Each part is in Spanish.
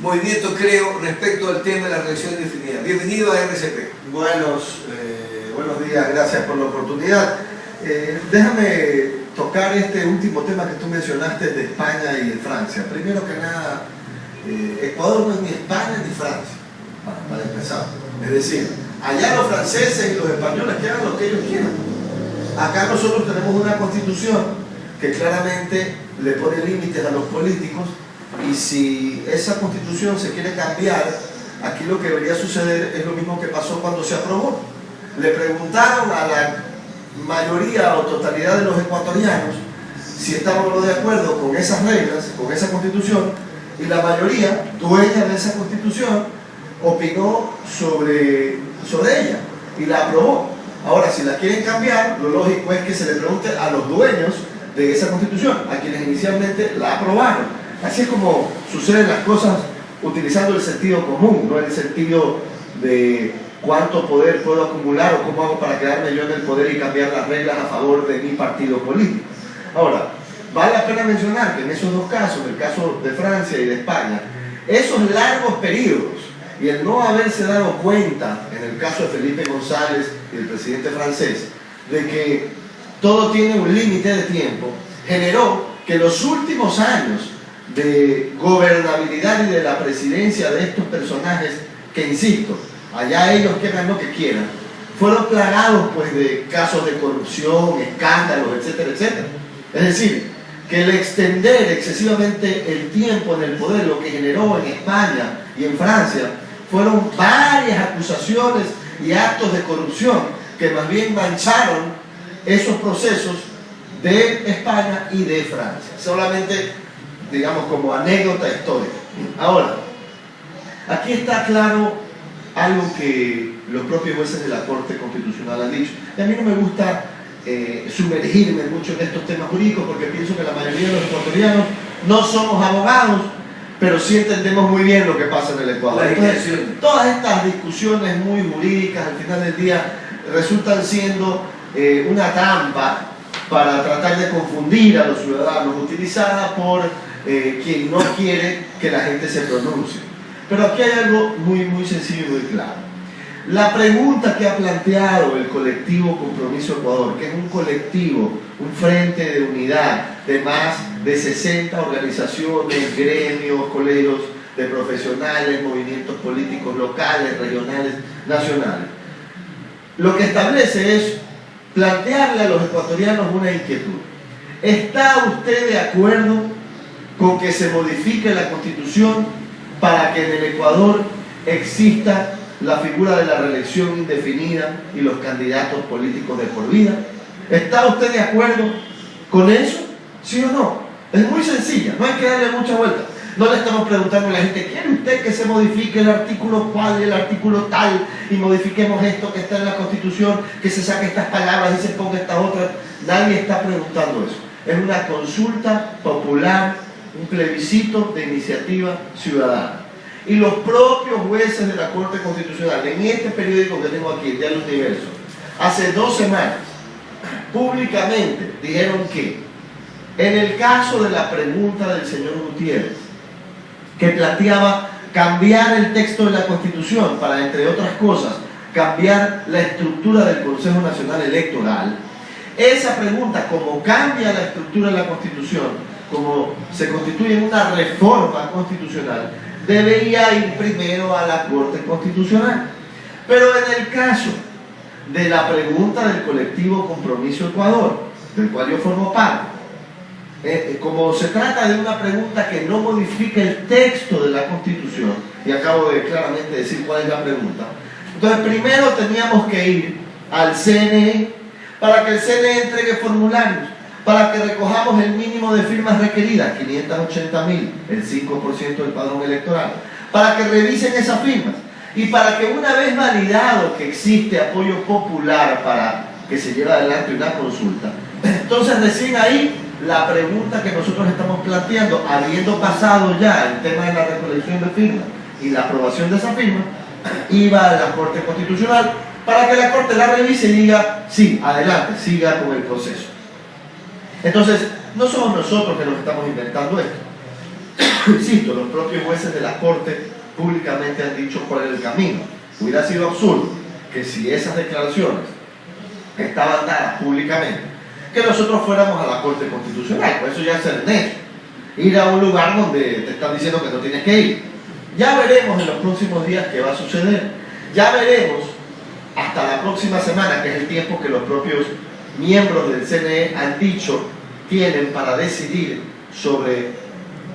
movimiento creo respecto al tema de la reelección indefinida. Bienvenido a RCP. Buenos días, gracias por la oportunidad. Déjame tocar este último tema que tú mencionaste de España y de Francia. Primero que nada, Ecuador no es ni España ni Francia, para empezar. Es decir, allá los franceses y los españoles que hagan lo que ellos quieran. Acá nosotros tenemos una constitución que claramente le pone límites a los políticos, y si esa constitución se quiere cambiar, aquí lo que debería suceder es lo mismo que pasó cuando se aprobó. Le preguntaron a la mayoría o totalidad de los ecuatorianos si estaban o no de acuerdo con esas reglas, con esa constitución, y la mayoría, dueña de esa constitución, opinó sobre ella y la aprobó. Ahora, si la quieren cambiar, lo lógico es que se le pregunte a los dueños de esa constitución, a quienes inicialmente la aprobaron. Así es como suceden las cosas, utilizando el sentido común, no el sentido de cuánto poder puedo acumular o cómo hago para quedarme yo en el poder y cambiar las reglas a favor de mi partido político. Ahora, vale la pena mencionar que en esos dos casos, el caso de Francia y de España, esos largos periodos y el no haberse dado cuenta, en el caso de Felipe González y el presidente francés, de que todo tiene un límite de tiempo, generó que los últimos años de gobernabilidad y de la presidencia de estos personajes, que insisto, allá ellos que hagan lo que quieran, fueron plagados pues de casos de corrupción, escándalos, etcétera, etcétera. Es decir, que el extender excesivamente el tiempo en el poder, lo que generó en España y en Francia, fueron varias acusaciones y actos de corrupción que más bien mancharon esos procesos de España y de Francia. Solamente, digamos, como anécdota histórica. Ahora, aquí está claro algo que los propios jueces de la Corte Constitucional han dicho. Y a mí no me gusta sumergirme mucho en estos temas jurídicos, porque pienso que la mayoría de los ecuatorianos no somos abogados, pero sí entendemos muy bien lo que pasa en el Ecuador. Entonces, todas estas discusiones muy jurídicas al final del día resultan siendo una trampa para tratar de confundir a los ciudadanos, utilizada por quien no quiere que la gente se pronuncie. Pero aquí hay algo muy sencillo y muy claro. La pregunta que ha planteado el colectivo Compromiso Ecuador, que es un colectivo, un frente de unidad de más de 60 organizaciones, gremios, colegios de profesionales, movimientos políticos locales, regionales, nacionales, lo que establece es plantearle a los ecuatorianos una inquietud. ¿Está usted de acuerdo con que se modifique la Constitución para que en el Ecuador exista la figura de la reelección indefinida y los candidatos políticos de por vida? ¿Está usted de acuerdo con eso? ¿Sí o no? Es muy sencilla, no hay que darle mucha vuelta. No le estamos preguntando a la gente, ¿quiere usted que se modifique el artículo cual y el artículo tal y modifiquemos esto que está en la Constitución, que se saque estas palabras y se ponga estas otras? Nadie está preguntando eso. Es una consulta popular, un plebiscito de iniciativa ciudadana. Y los propios jueces de la Corte Constitucional, en este periódico que tengo aquí, el Diario Universo, hace 2 semanas, públicamente dijeron que en el caso de la pregunta del señor Gutiérrez, que planteaba cambiar el texto de la Constitución para, entre otras cosas, cambiar la estructura del Consejo Nacional Electoral, esa pregunta, como cambia la estructura de la Constitución, como se constituye en una reforma constitucional, debería ir primero a la Corte Constitucional. Pero en el caso de la pregunta del colectivo Compromiso Ecuador, del cual yo formo parte, como se trata de una pregunta que no modifica el texto de la Constitución, y acabo de claramente decir cuál es la pregunta, entonces primero teníamos que ir al CNE para que el CNE entregue formularios, para que recojamos el mínimo de firmas requeridas, 580.000, el 5% del padrón electoral, para que revisen esas firmas y para que, una vez validado que existe apoyo popular para que se lleve adelante una consulta, entonces recién ahí la pregunta que nosotros estamos planteando, habiendo pasado ya el tema de la recolección de firmas y la aprobación de esa firma, iba a la Corte Constitucional para que la Corte la revise y diga, sí, adelante, siga con el proceso. Entonces, no somos nosotros que nos estamos inventando esto. insisto, los propios jueces de la Corte públicamente han dicho cuál es el camino. Hubiera sido absurdo que si esas declaraciones estaban dadas públicamente, que nosotros fuéramos a la Corte Constitucional. Por eso ya es ser necio, ir a un lugar donde te están diciendo que no tienes que ir. Ya veremos en los próximos días qué va a suceder. Ya veremos hasta la próxima semana, que es el tiempo que los propios miembros del CNE han dicho tienen para decidir sobre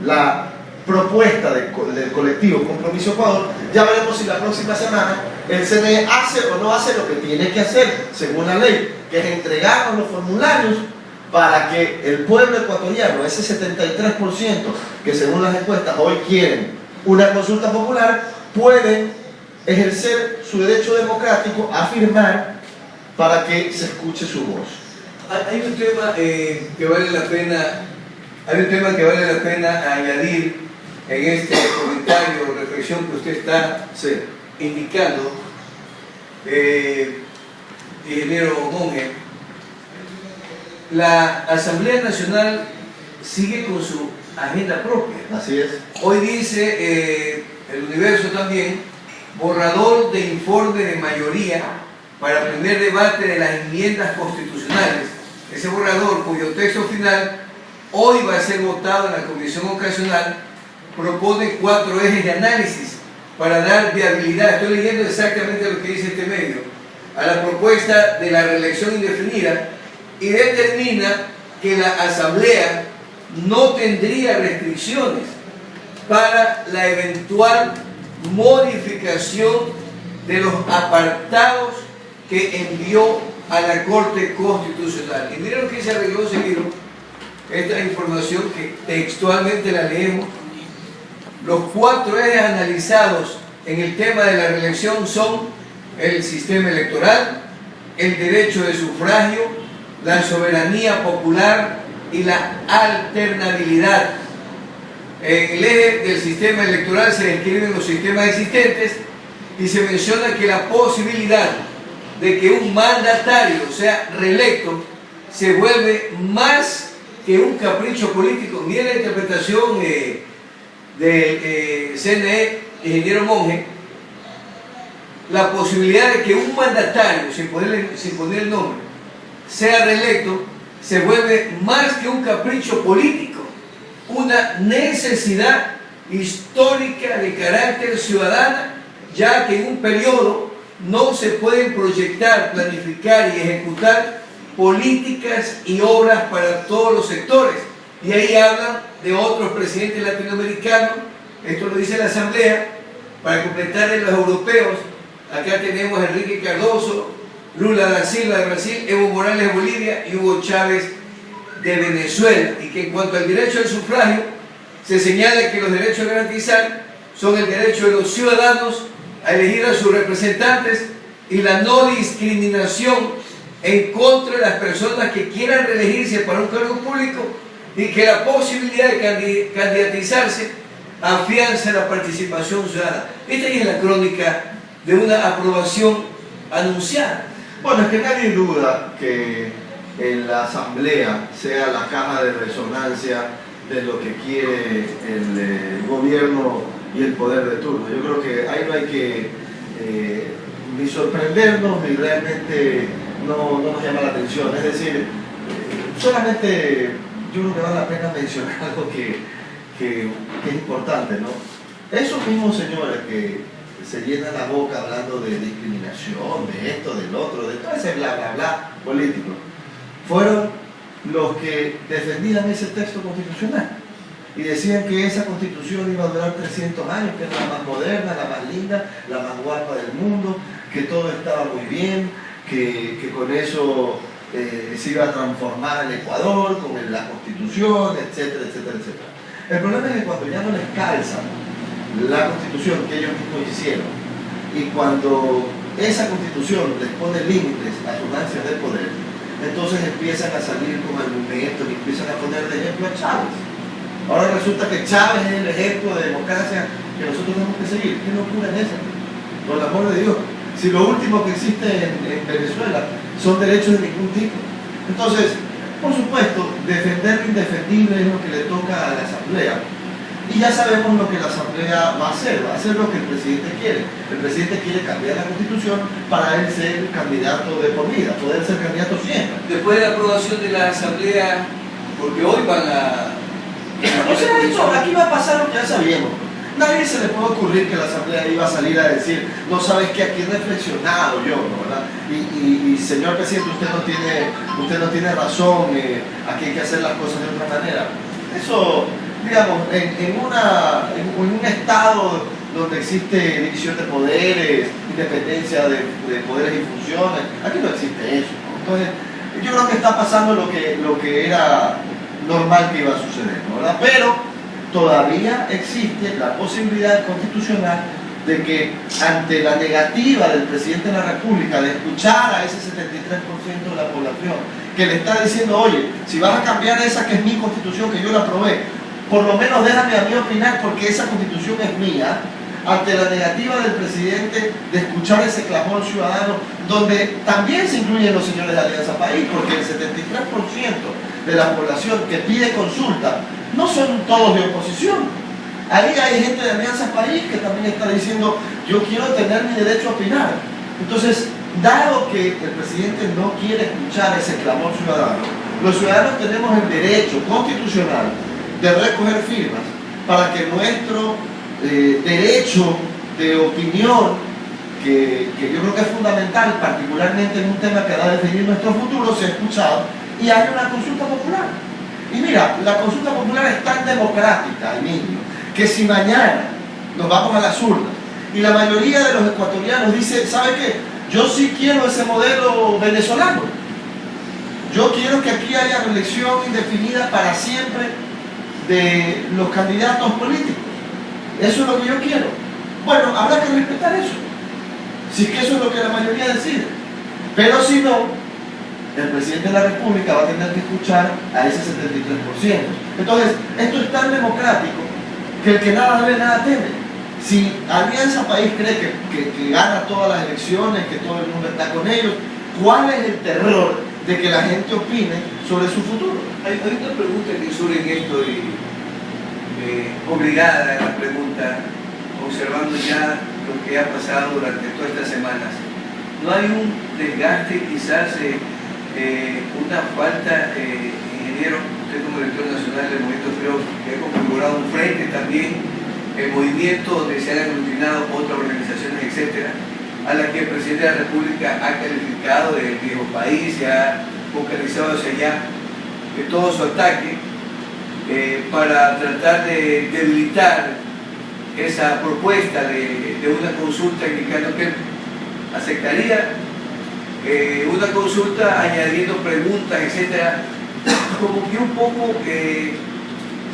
la propuesta del colectivo Compromiso Ecuador. Ya veremos si la próxima semana el CNE hace o no hace lo que tiene que hacer según la ley, que es entregarnos los formularios para que el pueblo ecuatoriano, ese 73% que según las encuestas hoy quieren una consulta popular, pueden ejercer su derecho democrático a firmar para que se escuche su voz. Hay un tema que vale la pena añadir en este comentario o reflexión que usted está indicando, ingeniero Monge. La Asamblea Nacional sigue con su agenda propia. Así es. Hoy dice el Universo también, borrador de informe de mayoría para primer debate de las enmiendas constitucionales. Ese borrador, cuyo texto final hoy va a ser votado en la Comisión Ocasional, propone 4 ejes de análisis para dar viabilidad, estoy leyendo exactamente lo que dice este medio, a la propuesta de la reelección indefinida, y determina que la Asamblea no tendría restricciones para la eventual modificación de los apartados que envió a la Corte Constitucional. Y miren lo que se arregló seguido, esta información que textualmente la leemos. Los 4 ejes analizados en el tema de la reelección son el sistema electoral, el derecho de sufragio, la soberanía popular y la alternabilidad. En el eje del sistema electoral se describen los sistemas existentes y se menciona que la posibilidad de que un mandatario sea reelecto se vuelve más que un capricho político. Mira la interpretación del CNE, ingeniero Monge. La posibilidad de que un mandatario, sin poner el nombre, sea reelecto, se vuelve más que un capricho político, una necesidad histórica de carácter ciudadano, ya que en un periodo no se pueden proyectar, planificar y ejecutar políticas y obras para todos los sectores. Y ahí hablan de otros presidentes latinoamericanos, esto lo dice la Asamblea, para completar en los europeos. Acá tenemos a Enrique Cardoso, Lula da Silva de Brasil, Evo Morales de Bolivia y Hugo Chávez de Venezuela. Y que en cuanto al derecho al sufragio, se señala que los derechos a garantizar son el derecho de los ciudadanos a elegir a sus representantes y la no discriminación en contra de las personas que quieran reelegirse para un cargo público, y que la posibilidad de candidatizarse afianza la participación ciudadana. Esta es la crónica de una aprobación anunciada. Bueno, es que nadie duda que en la Asamblea sea la caja de resonancia de lo que quiere el gobierno y el poder de turno. Yo creo que ahí no hay que ni sorprendernos ni realmente no nos llama la atención. Es decir, solamente yo creo que vale la pena mencionar algo que es importante, ¿no? Esos mismos señores que se llenan la boca hablando de discriminación, de esto, del otro, de todo ese bla bla bla político, fueron los que defendían ese texto constitucional y decían que esa constitución iba a durar 300 años, que era la más moderna, la más linda, la más guapa del mundo, que todo estaba muy bien, que con eso se iba a transformar el Ecuador, con la constitución, etcétera, etcétera, etcétera. El problema es que cuando ya no les calza la constitución que ellos mismos hicieron, y cuando esa constitución les pone límites a sus ansias de poder, entonces empiezan a salir con argumentos y empiezan a poner de ejemplo a Chávez. Ahora resulta que Chávez es el ejemplo de democracia que nosotros tenemos que seguir. ¿Qué locura es esa? Por el amor de Dios. Si lo último que existe en Venezuela son derechos de ningún tipo. Entonces, por supuesto, defender lo indefendible es lo que le toca a la Asamblea. Y ya sabemos lo que la Asamblea va a hacer lo que el presidente quiere. El presidente quiere cambiar la Constitución para él ser candidato de por vida, poder ser candidato siempre. Después de la aprobación de la Asamblea, porque hoy van a... O sea, esto, aquí va a pasar lo que ya sabíamos. Nadie se le puede ocurrir que la Asamblea iba a salir a decir, no sabes qué, aquí he reflexionado yo, ¿no? ¿Verdad? Y señor presidente, usted no tiene razón, aquí hay que hacer las cosas de otra manera. Eso, digamos, en un estado donde existe división de poderes, independencia de poderes y funciones, aquí no existe eso, ¿no? Entonces, yo creo que está pasando lo que era normal que iba a suceder, ¿no? ¿Verdad? Pero todavía existe la posibilidad constitucional de que ante la negativa del presidente de la República de escuchar a ese 73% de la población que le está diciendo, oye, si vas a cambiar esa que es mi constitución, que yo la aprobé, por lo menos déjame a mí opinar porque esa constitución es mía, ante la negativa del presidente de escuchar ese clamor ciudadano, donde también se incluyen los señores de Alianza País, porque el 73% de la población que pide consulta no son todos de oposición. Ahí hay gente de Alianza País que también está diciendo, yo quiero tener mi derecho a opinar. Entonces, dado que el presidente no quiere escuchar ese clamor ciudadano, los ciudadanos tenemos el derecho constitucional de recoger firmas para que nuestro derecho de opinión, que yo creo que es fundamental, particularmente en un tema que va a definir nuestro futuro, sea escuchado y haya una consulta popular. Y mira, la consulta popular es tan democrática, Emilio, que si mañana nos vamos a las urnas y la mayoría de los ecuatorianos dice, ¿sabe qué? Yo sí quiero ese modelo venezolano. Yo quiero que aquí haya reelección indefinida para siempre de los candidatos políticos. Eso es lo que yo quiero. Bueno, habrá que respetar eso. Si es que eso es lo que la mayoría decide. Pero si no, el presidente de la República va a tener que escuchar a ese 73%. Entonces, esto es tan democrático que el que nada debe, nada teme. Si Alianza País cree que gana todas las elecciones, que todo el mundo está con ellos, ¿cuál es el terror de que la gente opine sobre su futuro? Hay una pregunta que surge en esto obligada a la pregunta, observando ya lo que ha pasado durante todas estas semanas. ¿No hay un desgaste, quizás una falta, ingeniero, usted como director nacional del Movimiento Creo que ha configurado un frente también, el movimiento donde se han aglutinado otras organizaciones, etcétera, a la que el presidente de la República ha calificado de viejo país, se ha focalizado hacia allá de todo su ataque para tratar de debilitar esa propuesta de una consulta, indicando que aceptaría una consulta añadiendo preguntas, etcétera, como que un poco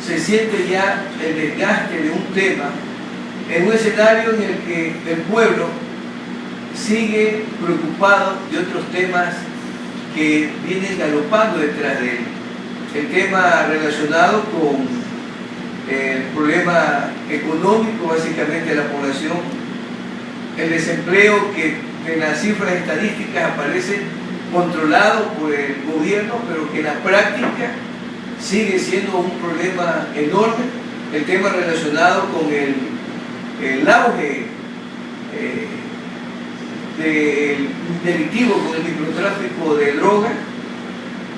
se siente ya el desgaste de un tema en un escenario en el que el pueblo sigue preocupado de otros temas que vienen galopando detrás de él. El tema relacionado con el problema económico básicamente de la población, el desempleo que en las cifras estadísticas aparece controlado por el gobierno, pero que en la práctica sigue siendo un problema enorme. El tema relacionado con el auge del delictivo, con el microtráfico de drogas,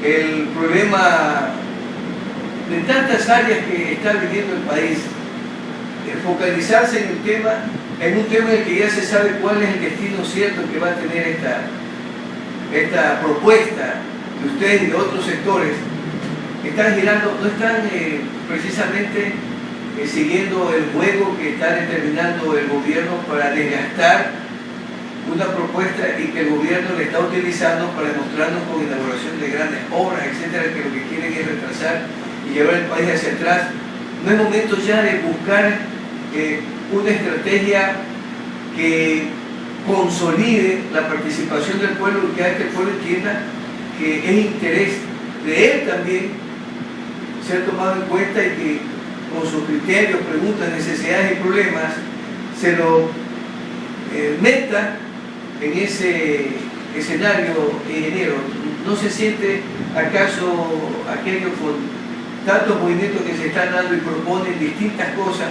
el problema de tantas áreas que está viviendo el país, focalizarse en un tema en el que ya se sabe cuál es el destino cierto que va a tener esta propuesta de ustedes y de otros sectores, están girando, no están precisamente siguiendo el juego que está determinando el gobierno para desgastar una propuesta y que el gobierno le está utilizando para demostrarnos con inauguración de grandes obras, etcétera, que lo que quieren es retrasar y llevar el país hacia atrás. No es momento ya de buscar una estrategia que consolide la participación del pueblo y que haga que el pueblo entienda que es interés de él también ser tomado en cuenta y que con sus criterios, preguntas, necesidades y problemas se lo meta en ese escenario, ingeniero. ¿No se siente acaso aquello con tantos movimientos que se están dando y proponen distintas cosas,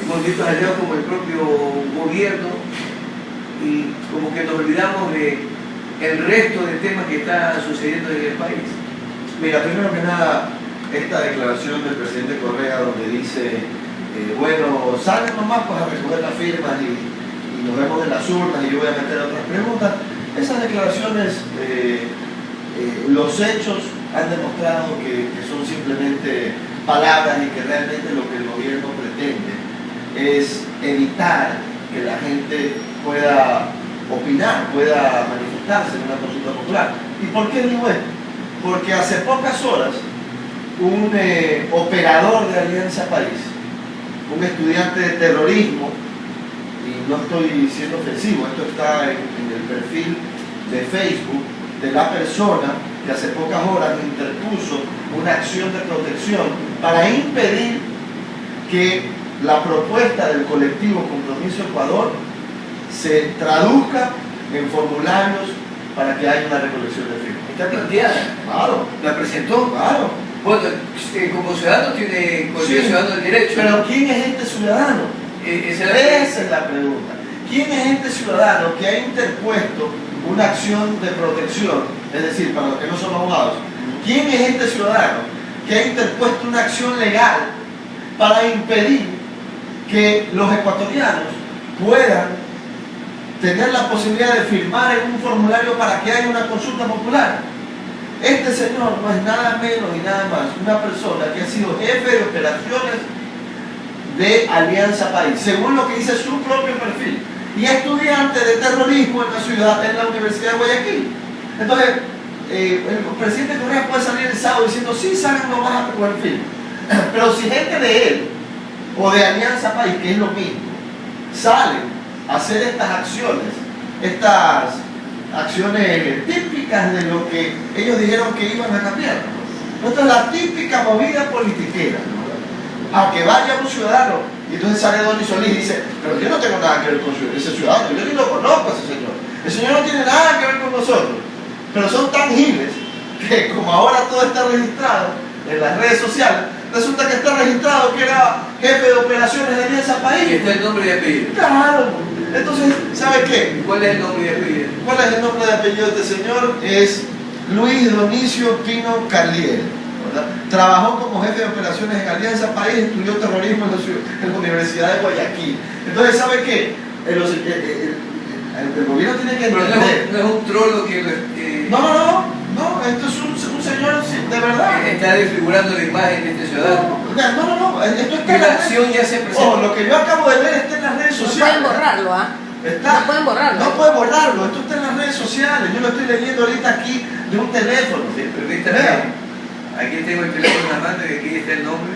movimientos aliados como el propio gobierno, y como que nos olvidamos de el resto de temas que está sucediendo en el país. Mira, primero que nada, esta declaración del presidente Correa donde dice, bueno, salgan nomás pues, a recoger las firmas y nos vemos en las urnas y yo voy a meter otras preguntas, esas declaraciones, los hechos han demostrado que son simplemente palabras y que realmente lo que el gobierno pretende es evitar que la gente pueda opinar, pueda manifestarse en una consulta popular. ¿Y por qué digo esto? Porque hace pocas horas un operador de Alianza País, un estudiante de terrorismo, y no estoy siendo ofensivo, esto está en el perfil de Facebook de la persona que hace pocas horas interpuso una acción de protección para impedir que la propuesta del colectivo Compromiso Ecuador se traduzca en formularios para que haya una recolección de firmas. Está planteada. Claro. La presentó. Claro. Bueno, como ciudadano tiene ciudadano el derecho. Pero ¿quién es este ciudadano? Esa es la pregunta. ¿Quién es este ciudadano que ha interpuesto una acción de protección? Es decir, para los que no son abogados, ¿quién es este ciudadano que ha interpuesto una acción legal para impedir que los ecuatorianos puedan tener la posibilidad de firmar en un formulario para que haya una consulta popular? Este señor no es nada menos y nada más una persona que ha sido jefe de operaciones de Alianza País, según lo que dice su propio perfil, y estudiante de terrorismo en la Universidad de Guayaquil. Entonces, el presidente Correa puede salir el sábado diciendo, sí, salgan nomás a recoger firmas. Pero si gente de él o de Alianza País, que es lo mismo, salen a hacer estas acciones típicas de lo que ellos dijeron que iban a cambiar. Esto es la típica movida politiquera, ¿no? Aunque vaya un ciudadano y entonces sale Donny Solís y dice, pero yo no tengo nada que ver con ese ciudadano, yo ni lo conozco a ese señor, el señor no tiene nada que ver con nosotros, pero son tangibles que como ahora todo está registrado en las redes sociales, resulta que está registrado que era jefe de operaciones de Alianza País. Y está el nombre y apellido. Claro. Entonces, ¿sabe qué? ¿Cuál es el nombre y apellido? ¿Cuál es el nombre de apellido de este señor? Es Luis Donicio Pino Carlier, ¿verdad? Trabajó como jefe de operaciones en Alianza País, estudió terrorismo en la Universidad de Guayaquil. Entonces, ¿sabe qué? El gobierno tiene que entender. No es un trolo que... No, esto es un señor de verdad. Está desfigurando la imagen de este ciudadano. No, esto está en la acción ya se presenta. Lo que yo acabo de ver está en las redes sociales. No pueden borrarlo, ¿ah? No pueden borrarlo, esto está en las redes sociales. Yo lo estoy leyendo ahorita aquí de un teléfono. Sí, perfectamente. Aquí tengo el teléfono en la mano y aquí está el nombre.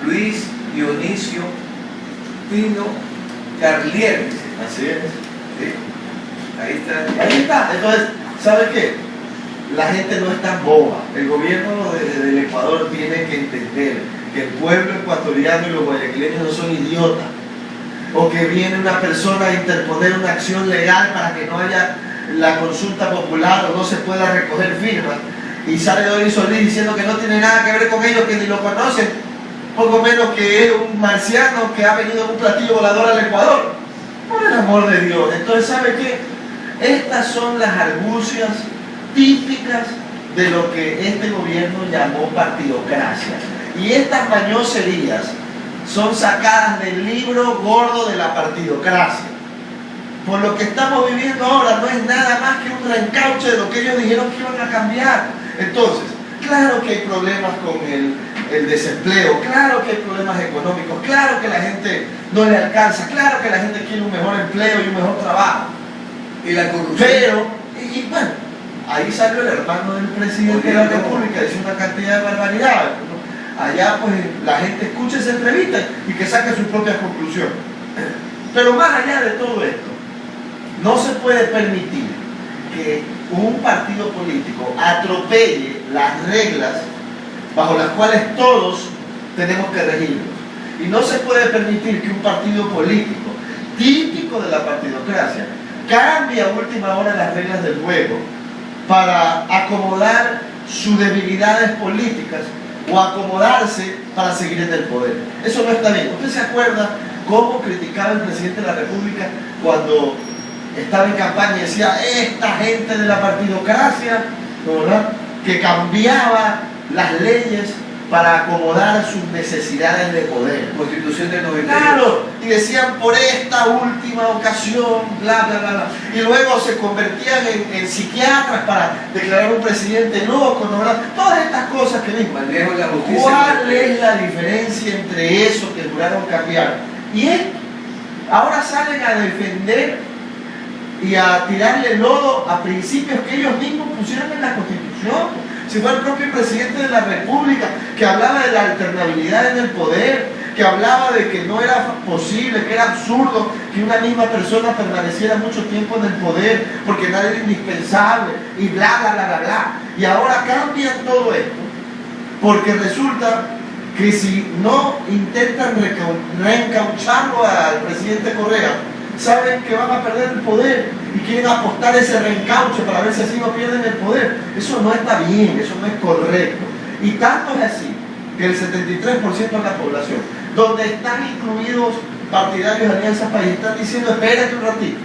Luis Dionisio Pino Carlier. Así es. Sí. Ahí está. Ahí está. Entonces, ¿sabe qué? La gente no es tan boba. El gobierno del Ecuador tiene que entender que el pueblo ecuatoriano y los guayaquileños no son idiotas. O que viene una persona a interponer una acción legal para que no haya la consulta popular o no se pueda recoger firmas. Y sale Donny Solís diciendo que no tiene nada que ver con ellos, que ni lo conocen. Poco menos que es un marciano que ha venido en un platillo volador al Ecuador. Por el amor de Dios. Entonces, ¿sabe qué? Estas son las argucias típicas de lo que este gobierno llamó partidocracia. Y estas mañoserías son sacadas del libro gordo de la partidocracia. Por lo que estamos viviendo ahora no es nada más que un reencauche de lo que ellos dijeron que iban a cambiar. Entonces, claro que hay problemas con el desempleo, claro que hay problemas económicos, claro que la gente no le alcanza, claro que la gente quiere un mejor empleo y un mejor trabajo. Y la corrupción. Pero, y bueno, ahí salió el hermano del presidente de la República, dice una cantidad de barbaridades. ¿No? Allá pues la gente escucha esa entrevista y que saque sus propias conclusiones. Pero más allá de todo esto, no se puede permitir que un partido político atropelle las reglas bajo las cuales todos tenemos que regirnos. Y no se puede permitir que un partido político típico de la partidocracia cambie a última hora las reglas del juego para acomodar sus debilidades políticas o acomodarse para seguir en el poder. Eso no está bien. ¿Usted se acuerda cómo criticaba el presidente de la República cuando estaba en campaña y decía, esta gente de la partidocracia, ¿verdad?, que cambiaba las leyes para acomodar sus necesidades de poder? Constitución del 98. Claro, y decían por esta última ocasión, bla, bla, bla, bla. Y luego se convertían en psiquiatras para declarar un presidente loco, ¿no? ¿Verdad? Todas estas cosas que mismo. Manejo de la justicia. ¿Cuál es la diferencia entre eso que juraron cambiar y esto? Ahora salen a defender y a tirarle lodo a principios que ellos mismos pusieron en la Constitución. Si fue el propio presidente de la República que hablaba de la alternabilidad en el poder, que hablaba de que no era posible, que era absurdo que una misma persona permaneciera mucho tiempo en el poder porque nadie era indispensable y bla, bla, bla, bla, bla. Y ahora cambian todo esto porque resulta que si no intentan reencaucharlo al presidente Correa, saben que van a perder el poder y quieren apostar ese reencauche para ver si así no pierden el poder. Eso no está bien, eso no es correcto. Y tanto es así que el 73% de la población, donde están incluidos partidarios de Alianza País, están diciendo, espérate un ratito,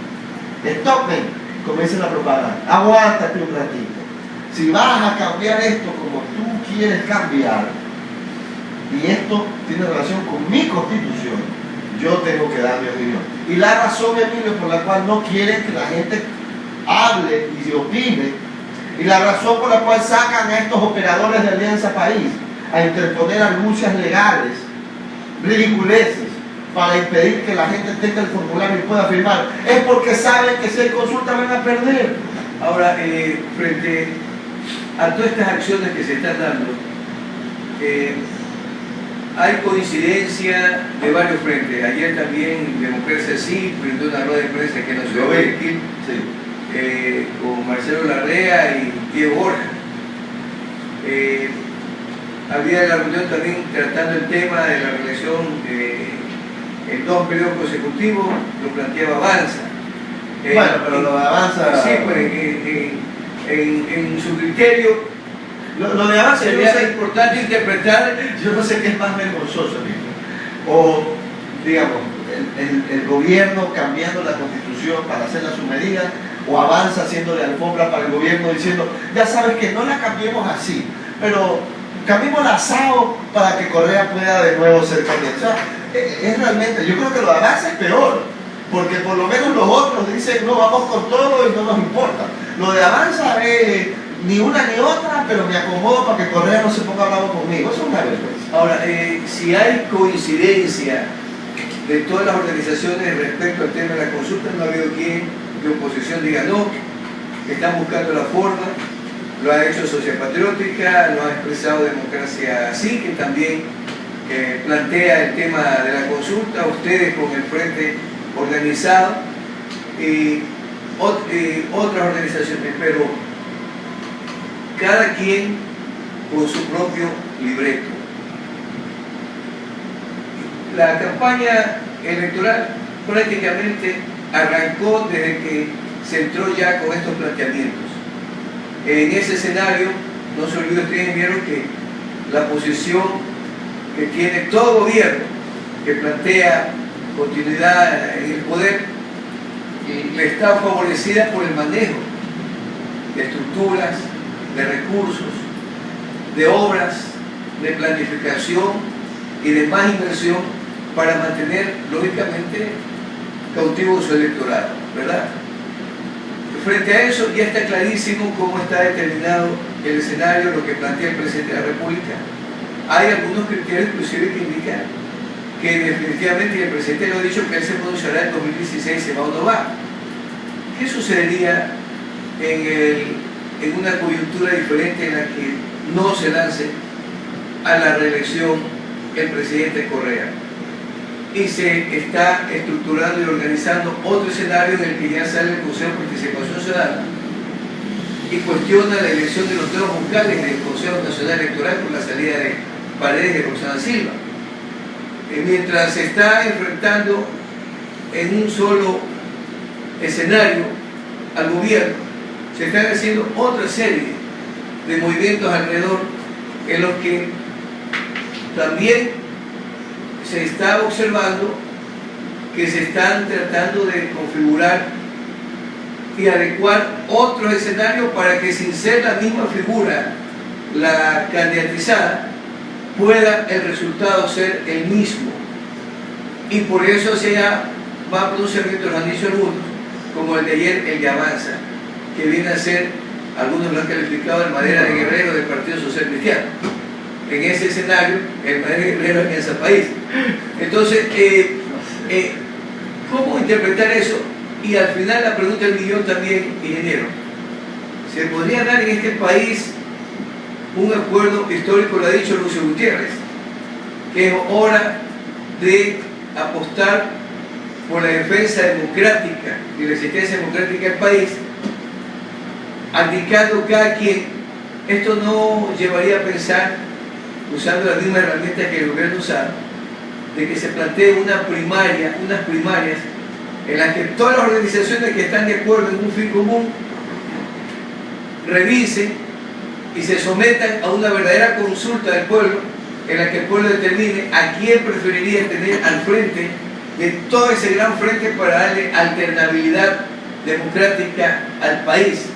stop me, como dice la propaganda, aguántate un ratito. Si vas a cambiar esto como tú quieres cambiar, y esto tiene relación con mi Constitución, yo tengo que dar mi opinión. Y la razón, Emilio, por la cual no quieren que la gente hable y se opine, y la razón por la cual sacan a estos operadores de Alianza País a interponer argucias legales, ridiculeces, para impedir que la gente tenga el formulario y pueda firmar, es porque saben que si hay consulta van a perder. Ahora, frente a todas estas acciones que se están dando, hay coincidencia de varios frentes. Ayer también Democracia Sí brindó una rueda de prensa que no se va a Guayaquil, con Marcelo Larrea y Diego Borja. Había la reunión también tratando el tema de la reelección en 2 periodos consecutivos, lo planteaba Avanza. Bueno, pero lo de Avanza... Sí, pues en su criterio... Lo de Avanza sería importante interpretar. Yo no sé qué es más vergonzoso, amigo. O, digamos, el gobierno cambiando la Constitución para hacerla a su medida, o Avanza haciéndole alfombra para el gobierno diciendo, ya sabes que no la cambiemos así, pero cambiémosla asado para que Correa pueda de nuevo ser candidato. O sea, es realmente, yo creo que lo de Avanza es peor, porque por lo menos los otros dicen, no, vamos con todo y no nos importa. Lo de Avanza es... ni una ni otra, pero me acomodo para que Correa no se ponga bravo conmigo. Eso es una vergüenza. Ahora, si hay coincidencia de todas las organizaciones respecto al tema de la consulta, no ha habido quien de oposición diga no, están buscando la forma, lo ha hecho Sociedad Patriótica, lo ha expresado Democracia Sí, que también plantea el tema de la consulta, ustedes con el Frente Organizado y otras organizaciones, pero cada quien con su propio libreto. La campaña electoral prácticamente arrancó desde que se entró ya con estos planteamientos. En ese escenario, no se olvide, ustedes vieron que la posición que tiene todo gobierno que plantea continuidad en el poder está favorecida por el manejo de estructuras, de recursos, de obras, de planificación y de más inversión para mantener, lógicamente, cautivo su electorado, ¿verdad? Frente a eso ya está clarísimo cómo está determinado el escenario, lo que plantea el presidente de la República. Hay algunos criterios inclusive que indican que definitivamente, y el presidente lo ha dicho, que él se pronunciará en 2016 si va o no va. ¿Qué sucedería en una coyuntura diferente en la que no se lance a la reelección el presidente Correa? Y se está estructurando y organizando otro escenario en el que ya sale el Consejo de Participación Ciudadana y cuestiona la elección de los nuevos vocales del Consejo Nacional Electoral por la salida de Paredes y Roxana Silva. Mientras se está enfrentando en un solo escenario al gobierno, se están haciendo otra serie de movimientos alrededor en los que también se está observando que se están tratando de configurar y adecuar otros escenarios para que, sin ser la misma figura la candidatizada, pueda el resultado ser el mismo. Y por eso se va a pronunciamientos, han dicho algunos, como el de ayer, el de Avanza, que viene a ser, algunos lo han calificado de Madera de Guerrero del Partido Social Cristiano. En ese escenario, el Madera de Guerrero en ese país. Entonces, ¿cómo interpretar eso? Y al final la pregunta del millón también, ingeniero. ¿Se podría dar en este país un acuerdo histórico, lo ha dicho Lucio Gutiérrez, que es hora de apostar por la defensa democrática y la existencia democrática del país, indicando cada quien? Esto no llevaría a pensar, usando las mismas herramientas que el gobierno usa, de que se plantee unas primarias en las que todas las organizaciones que están de acuerdo en un fin común revisen y se sometan a una verdadera consulta del pueblo, en la que el pueblo determine a quién preferiría tener al frente de todo ese gran frente para darle alternabilidad democrática al país.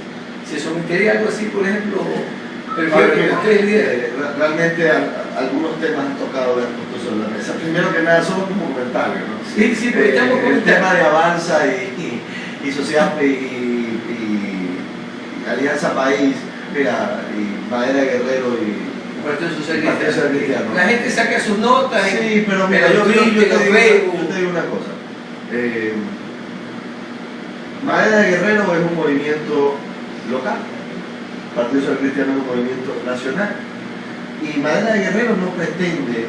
¿Se sometería algo así, por ejemplo? Realmente algunos temas han tocado ver justo sobre la mesa. Primero que nada, somos como comentarios, ¿no? Sí, pero estamos el tema de Avanza y Sociedad y Alianza País, mira, y Madera de Guerrero y Partido Social Cristiano. La gente saca sus notas. Sí, pero mira, yo te digo una cosa. Madera de Guerrero es un movimiento local. Partido Social Cristiano es un movimiento nacional. Y Madera de Guerrero no pretende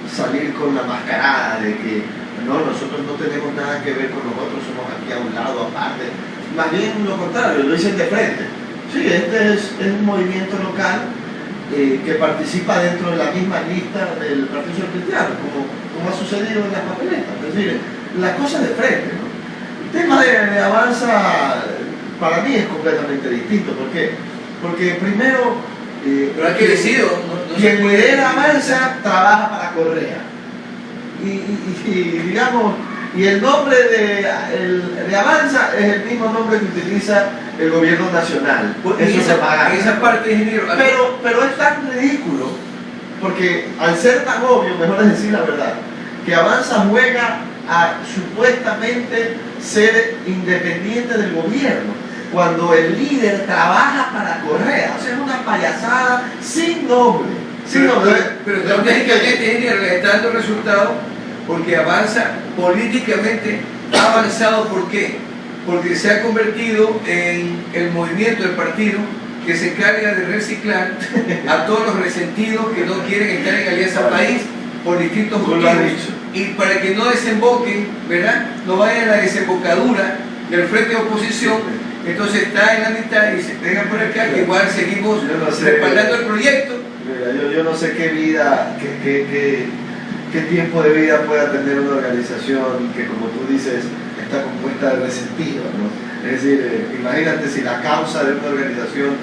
salir con la mascarada de que no, nosotros no tenemos nada que ver con nosotros, somos aquí a un lado aparte. Más bien lo contrario, lo dicen de frente. Sí, este es un movimiento local que participa dentro de la misma lista del Partido Social Cristiano, como ha sucedido en las papeletas. Es decir, la cosa de frente, ¿no? El tema de Avanza para mí es completamente distinto. ¿Por qué? Porque primero, pero hay que decir, quien lidera Avanza trabaja para Correa. Y digamos, y el nombre de Avanza es el mismo nombre que utiliza el gobierno nacional. Eso se paga. Esa parte, ingeniero. Pero es tan ridículo, porque al ser tan obvio, mejor es decir la verdad, que Avanza juega a supuestamente ser independiente del gobierno, cuando el líder trabaja para Correa. O sea, es una payasada sin nombre. Pero técnicamente, ingeniero, le está dando resultados porque Avanza políticamente ha avanzado. ¿Por qué? Porque se ha convertido en el movimiento del partido que se encarga de reciclar a todos los resentidos que no quieren estar en Alianza País por distintos motivos, y para que no desemboquen, ¿verdad? No vayan a la desembocadura del frente de oposición. Entonces está en la mitad y se pega por acá, que igual seguimos respaldando el proyecto. Mira, yo no sé qué vida, qué tiempo de vida pueda tener una organización que, como tú dices, está compuesta de resentidos, ¿no? Es decir, imagínate si la causa de una organización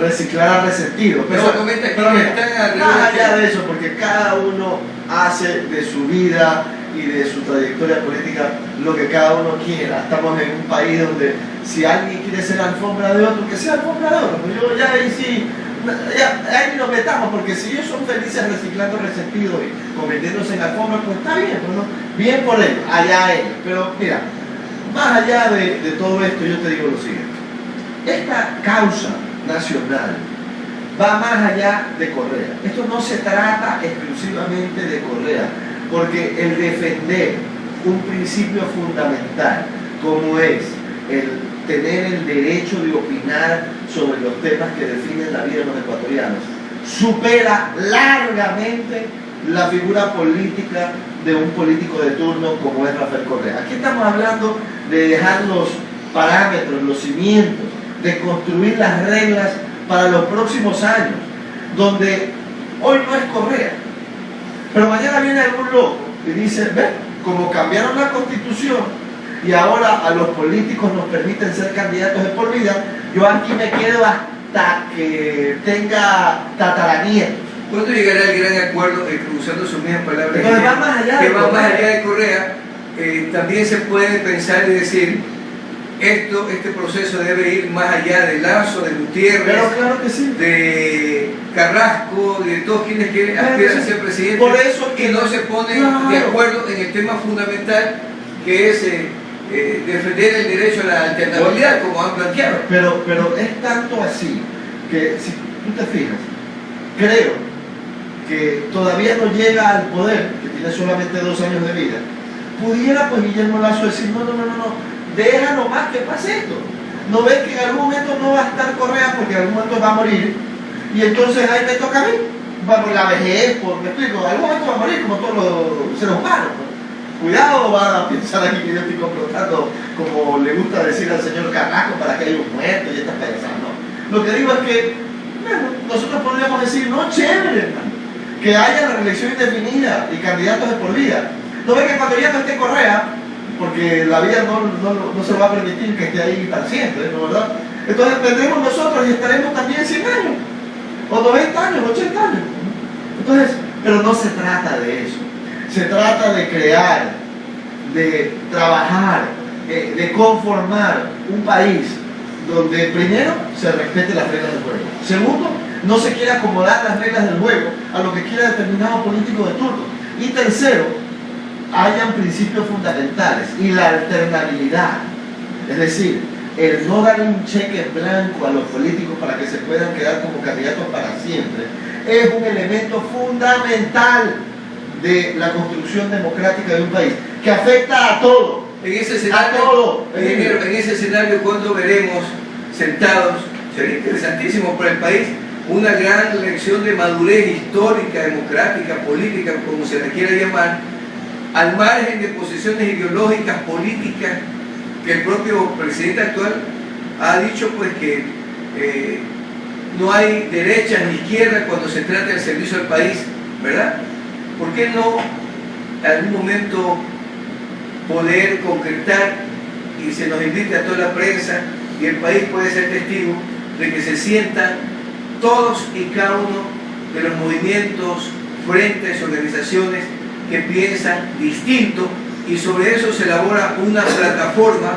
reciclar a resentidos. Pero más allá de eso, porque cada uno hace de su vida y de su trayectoria política lo que cada uno quiera. Estamos en un país donde si alguien quiere ser alfombra de otro, que sea alfombra de otro. Pues yo ya ahí sí, ahí nos metamos, porque si ellos son felices reciclando resentidos y convirtiéndose en alfombra, pues está bien, pues no, bien por ellos, allá ellos. Pero mira, más allá de todo esto, yo te digo lo siguiente: esta causa nacional va más allá de Correa. Esto no se trata exclusivamente de Correa, porque el defender un principio fundamental como es el tener el derecho de opinar sobre los temas que definen la vida de los ecuatorianos supera largamente la figura política de un político de turno como es Rafael Correa. Aquí estamos hablando de dejar los parámetros, los cimientos, de construir las reglas para los próximos años, donde hoy no es Correa, pero mañana viene algún loco y dice, ven, como cambiaron la constitución y ahora a los políticos nos permiten ser candidatos de por vida, yo aquí me quedo hasta que tenga tataranietos. ¿Cuándo llegará el gran acuerdo, usando sus mismas palabras, Entonces, va más allá que de va más Correa. allá de Correa? También se puede pensar y decir, este proceso debe ir más allá de Lasso, de Gutiérrez, Pero claro que sí. de Carrasco, de todos quienes aspiran a ser presidentes, Por eso que no se ponen claro, de acuerdo en el tema fundamental, que es defender el derecho a la alternabilidad, como han planteado. Pero es tanto así que, si tú te fijas, creo que todavía no llega al poder, que tiene solamente 2 años de vida, pudiera pues Guillermo Lasso decir, no, deja nomás que pase esto. ¿No ves que en algún momento no va a estar Correa porque en algún momento va a morir? Y entonces ahí me toca a mí, va por la vejez, me explico, en algún momento va a morir como todos los seres humanos. Cuidado, van a pensar aquí que yo estoy complotando, como le gusta decir al señor Carrasco, para que haya un muerto y estas payasadas, ¿no? Lo que digo es que, bueno, nosotros podríamos decir, no, chévere, hermano, que haya la reelección indefinida y candidatos de por vida. ¿No ve que cuando ya no esté Correa, porque la vida no se va a permitir que esté ahí para siempre, ¿no, verdad? Entonces tendremos nosotros y estaremos también 100 años, o 90 años, 80 años. Entonces, pero no se trata de eso. Se trata de crear, de trabajar, de conformar un país donde primero se respete las reglas del juego. Segundo, no se quiere acomodar las reglas del juego a lo que quiera determinado político de turno. Y tercero, hayan principios fundamentales y la alternabilidad. Es decir, el no dar un cheque en blanco a los políticos para que se puedan quedar como candidatos para siempre es un elemento fundamental de la construcción democrática de un país, que afecta a todo. En ese escenario, a todo. En ese escenario, cuando veremos sentados, sería interesantísimo para el país, una gran lección de madurez histórica, democrática, política, como se le quiera llamar, al margen de posiciones ideológicas, políticas, que el propio presidente actual ha dicho pues que no hay derecha ni izquierda cuando se trata del servicio al país, ¿verdad? ¿Por qué no en algún momento poder concretar y se nos invite a toda la prensa y el país puede ser testigo de que se sientan todos y cada uno de los movimientos, frentes, organizaciones que piensan distinto, y sobre eso se elabora una plataforma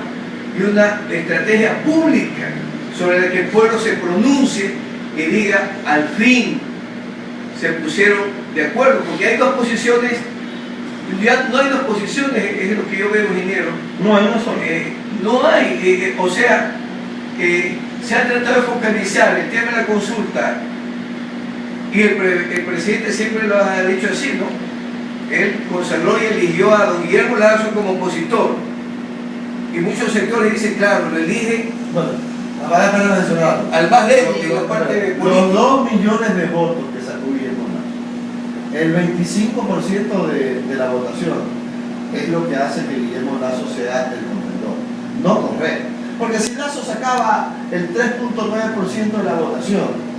y una estrategia pública sobre la que el pueblo se pronuncie y diga, al fin se pusieron de acuerdo, porque hay dos posiciones, ya no hay dos posiciones, es lo que yo veo, ingeniero. No hay una sola. No hay, o sea, se ha tratado de focalizar el tema de la consulta, y el presidente siempre lo ha dicho así, ¿no? Él consagró y eligió a don Guillermo Lasso como opositor, y muchos sectores dicen, claro, lo elige, bueno, vale la pena mencionarlo, al más débil de la parte política. Los 2 millones de votos que sacó Guillermo Lasso, el 25% de la votación es lo que hace que Guillermo Lasso sea el contendor, no Correa. Porque si Lasso sacaba el 3.9% de la votación,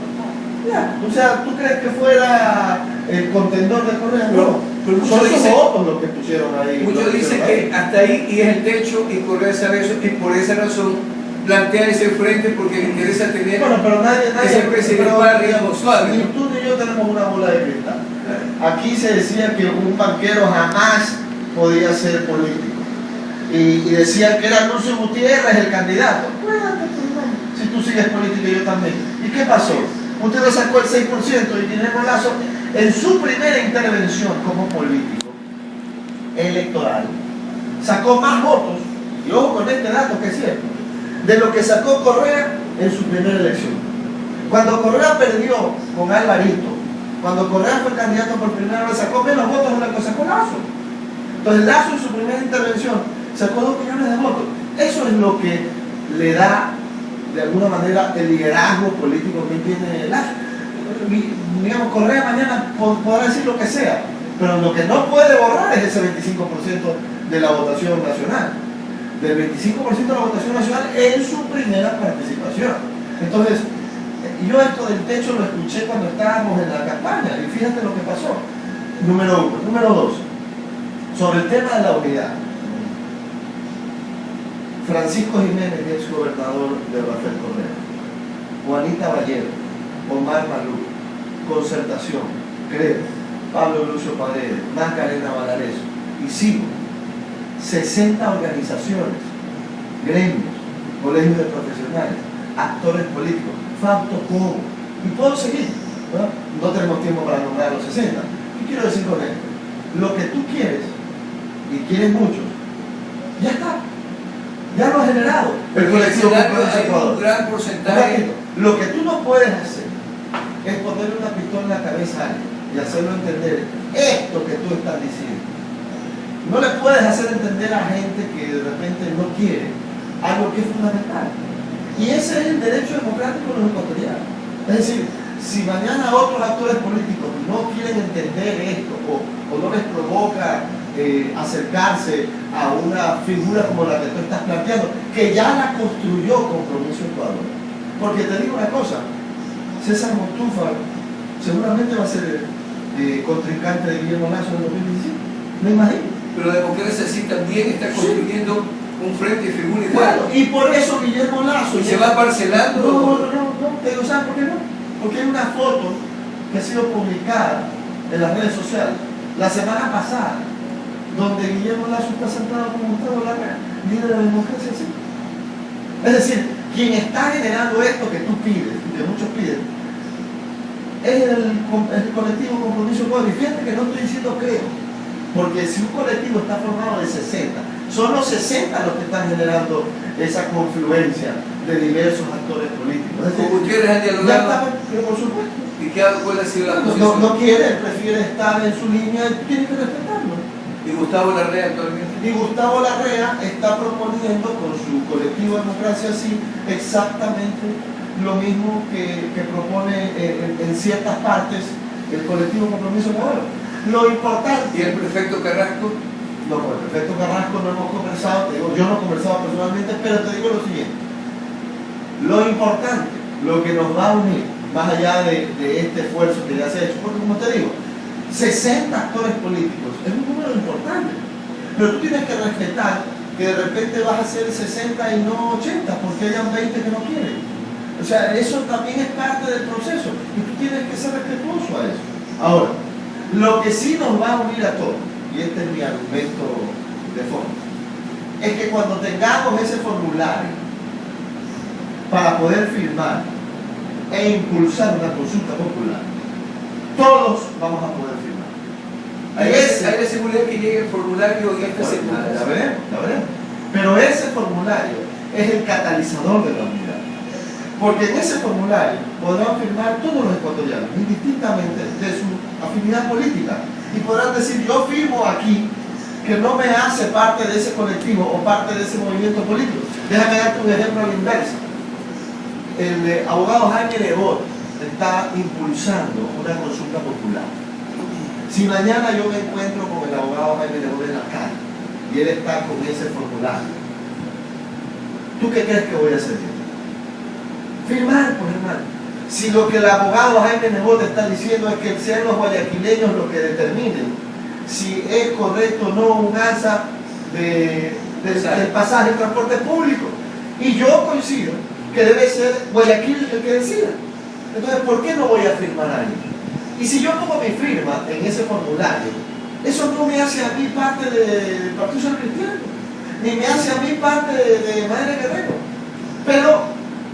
ya, o sea, ¿tú crees que fuera el contendor de Correa? No. Pero Son muchos esos dicen, votos los que pusieron ahí. muchos dicen que hasta ahí y es el techo, y Correa sabe eso, y por esa razón plantea ese frente, porque le interesa tener pero nadie ese presidente para digamos suave. Ni tú ni yo tenemos una bola de cristal. Aquí se decía que un banquero jamás podía ser político. Y decían que era Lucio Gutiérrez el candidato. Si tú sigues política, yo también. ¿Y qué pasó? Usted le sacó el 6% y Guillermo Lasso, en su primera intervención como político electoral, sacó más votos, y ojo con este dato que es cierto, de lo que sacó Correa en su primera elección. Cuando Correa perdió con Alvarito, cuando Correa fue candidato por primera vez, sacó menos votos de lo que sacó Lasso. Entonces Lasso en su primera intervención sacó 2 millones de votos. Eso es lo que le da de alguna manera el liderazgo político que tiene Lasso. Digamos, Correa mañana podrá decir lo que sea, pero lo que no puede borrar es ese 25% de la votación nacional, del 25% de la votación nacional en su primera participación. Entonces, yo esto del techo lo escuché cuando estábamos en la campaña, y fíjate lo que pasó. Número 1. Número 2, sobre el tema de la unidad. Francisco Jiménez, ex gobernador de Rafael Correa, Juanita Ballero, Omar Malú, Concertación, creo, Pablo Lucio Paredes, Macarena Valareso, y sigo, 60 organizaciones, gremios, colegios de profesionales, actores políticos, Fausto Cobo, y puedo seguir, ¿no? No tenemos tiempo para nombrar los 60. ¿Qué quiero decir con esto? Lo que tú quieres, y quieren muchos, ya está, ya lo has generado. Pero en el escenario hay un gran porcentaje. Lo que tú no puedes hacer es ponerle una pistola en la cabeza a alguien y hacerlo entender esto que tú estás diciendo. No le puedes hacer entender a gente que de repente no quiere algo que es fundamental. Y ese es el derecho democrático de los ecuatorianos. Es decir, si mañana otros actores políticos no quieren entender esto o no les provoca acercarse a una figura como la que tú estás planteando, que ya la construyó Compromiso Ecuador. Porque te digo una cosa, César Montúfar seguramente va a ser contrincante de Guillermo Lasso en 2017, me imagino. Pero la democracia sí también está construyendo un frente y figura igual. Claro, y por eso Guillermo Lasso... ¿Y se va parcelando? No, pero ¿sabes por qué no? Porque hay una foto que ha sido publicada en las redes sociales la semana pasada, donde Guillermo Lasso está sentado como Gustavo Larrea, líder de la democracia, sí. Es decir, quien está generando esto que tú pides, que muchos piden, es el colectivo Compromiso Ecuador. Y fíjate que no estoy diciendo creo, porque si un colectivo está formado de 60, son los 60 los que están generando esa confluencia de diversos actores políticos. ¿Con ustedes han dialogado? Pero por supuesto. ¿Y cuál ha sido la posición? No quiere, prefiere estar en su línea y tiene que respetarlo. ¿Y Gustavo Larrea actualmente? Y Gustavo Larrea está proponiendo con su colectivo Democracia Sí exactamente lo mismo que propone en ciertas partes el colectivo Compromiso Ecuador. Lo importante... ¿Y el prefecto Carrasco? No, con el prefecto Carrasco no hemos conversado, te digo, yo no he conversado personalmente, pero te digo lo siguiente. Lo importante, lo que nos va a unir, más allá de este esfuerzo que ya se ha hecho, porque como te digo, 60 actores políticos es un número importante, pero tú tienes que respetar que de repente vas a ser 60 y no 80, porque hayan 20 que no quieren. O sea, eso también es parte del proceso y tú tienes que ser respetuoso a eso. Ahora, lo que sí nos va a unir a todos, y este es mi argumento de fondo, es que cuando tengamos ese formulario para poder firmar e impulsar una consulta popular, todos vamos a poder firmar. ¿Hay la seguridad que llegue el formulario y esta semana? La veremos. Pero ese formulario es el catalizador de la unidad. Porque en ese formulario podrán firmar todos los ecuatorianos, indistintamente de su afinidad política. Y podrán decir, yo firmo aquí que no me hace parte de ese colectivo o parte de ese movimiento político. Déjame darte un ejemplo a la inversa. El abogado Jaime Nebot está impulsando una consulta popular. Si mañana yo me encuentro con el abogado Jaime Nebot en la calle y él está con ese formulario, ¿tú qué crees que voy a hacer yo? Firmar, pues hermano. Si lo que el abogado Jaime Nebot está diciendo es que sean los guayaquileños los que determinen si es correcto o no un alza del pasaje de transporte público, y yo coincido que debe ser Guayaquil el que decida, entonces ¿por qué no voy a firmar ahí? Y si yo pongo mi firma en ese formulario, eso no me hace a mí parte del Partido Social Cristiano, ni me hace a mí parte de Madre Guerrero, pero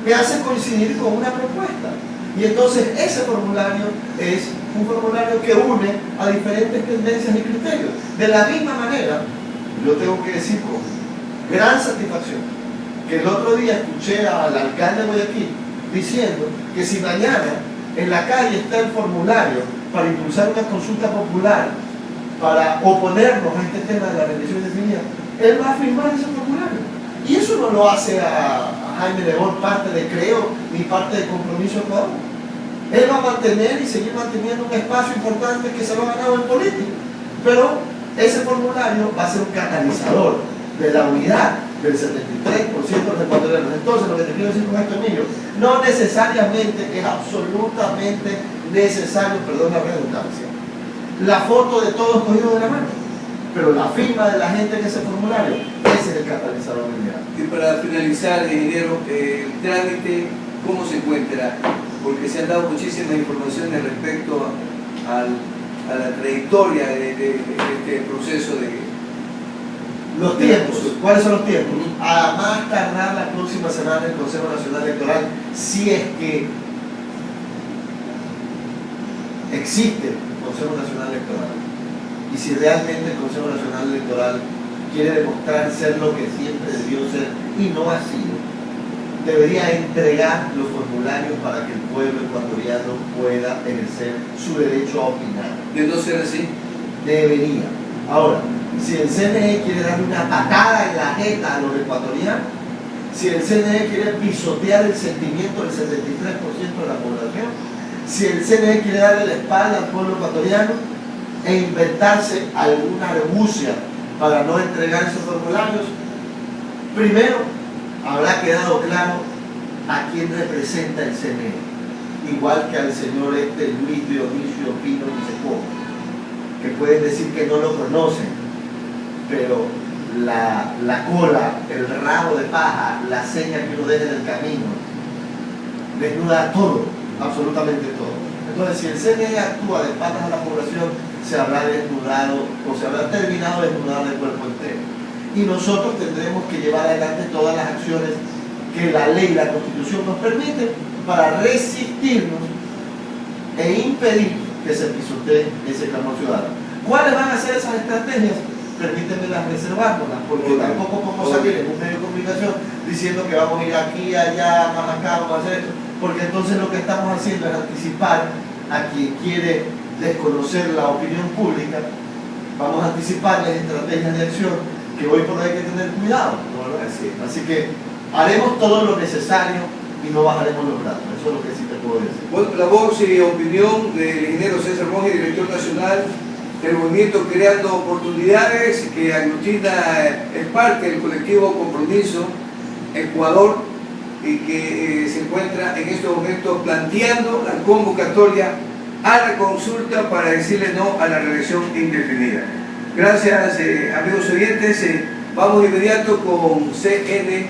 me hace coincidir con una propuesta. Y entonces ese formulario es un formulario que une a diferentes tendencias y criterios. De la misma manera, yo tengo que decir con gran satisfacción que el otro día escuché al alcalde de Guayaquil diciendo que si mañana en la calle está el formulario para impulsar una consulta popular para oponernos a este tema de la rendición indefinida, él va a firmar ese formulario. Y eso no lo hace a Jaime Nebot parte de Creo ni parte de Compromiso Ecuador. Él va a mantener y seguir manteniendo un espacio importante que se lo ha ganado en política. Pero ese formulario va a ser un catalizador de la unidad del 73% de los ecuatorianos. Entonces, lo que te quiero decir con esto, Emilio, no necesariamente es absolutamente necesario, perdón la redundancia, la foto de todos cogidos de la mano, pero la firma de la gente en ese formulario, ese es el catalizador de la unidad. Y para finalizar, ingeniero, el trámite, ¿cómo se encuentra? Porque se han dado muchísimas informaciones respecto a la trayectoria de este proceso de... Los tiempos, ¿cuáles son los tiempos? A más tardar la próxima semana el Consejo Nacional Electoral, si es que existe el Consejo Nacional Electoral y si realmente el Consejo Nacional Electoral quiere demostrar ser lo que siempre debió ser y no ha sido, debería entregar los formularios para que el pueblo ecuatoriano pueda ejercer su derecho a opinar. ¿De no ser así? Debería. Ahora, si el CNE quiere darle una patada en la jeta a los ecuatorianos, si el CNE quiere pisotear el sentimiento del 73% de la población, si el CNE quiere darle la espalda al pueblo ecuatoriano e inventarse alguna argucia para no entregar esos formularios, primero habrá quedado claro a quién representa el CNE, igual que al señor Luis Dionisio Pino Nicecó, que pueden decir que no lo conocen, pero la cola, el rabo de paja, la seña que uno deja en el camino, desnuda todo, absolutamente todo. Entonces, si el CNE actúa de patas a la población, se habrá desnudado o se habrá terminado de desnudar el cuerpo entero. Y nosotros tendremos que llevar adelante todas las acciones que la ley y la Constitución nos permiten para resistirnos e impedir que se pisotee ese clamor ciudadano. ¿Cuáles van a ser esas estrategias? Permítanme las reservárnoslas, porque tampoco podemos salir en un medio de comunicación diciendo que vamos a ir aquí, allá, más acá, vamos a hacer esto, porque entonces lo que estamos haciendo es anticipar a quien quiere desconocer la opinión pública, vamos a anticiparles estrategias de acción que hoy por hoy hay que tener cuidado, ¿no? Así que haremos todo lo necesario y no bajaremos los brazos, eso es lo que sí te puedo decir. Bueno, la voz y opinión del ingeniero César Monge, director nacional del movimiento Creando Oportunidades, que aglutina, es parte del colectivo Compromiso Ecuador y que se encuentra en estos momentos planteando la convocatoria a la consulta para decirle no a la reelección indefinida. Gracias, amigos oyentes. Vamos de inmediato con CN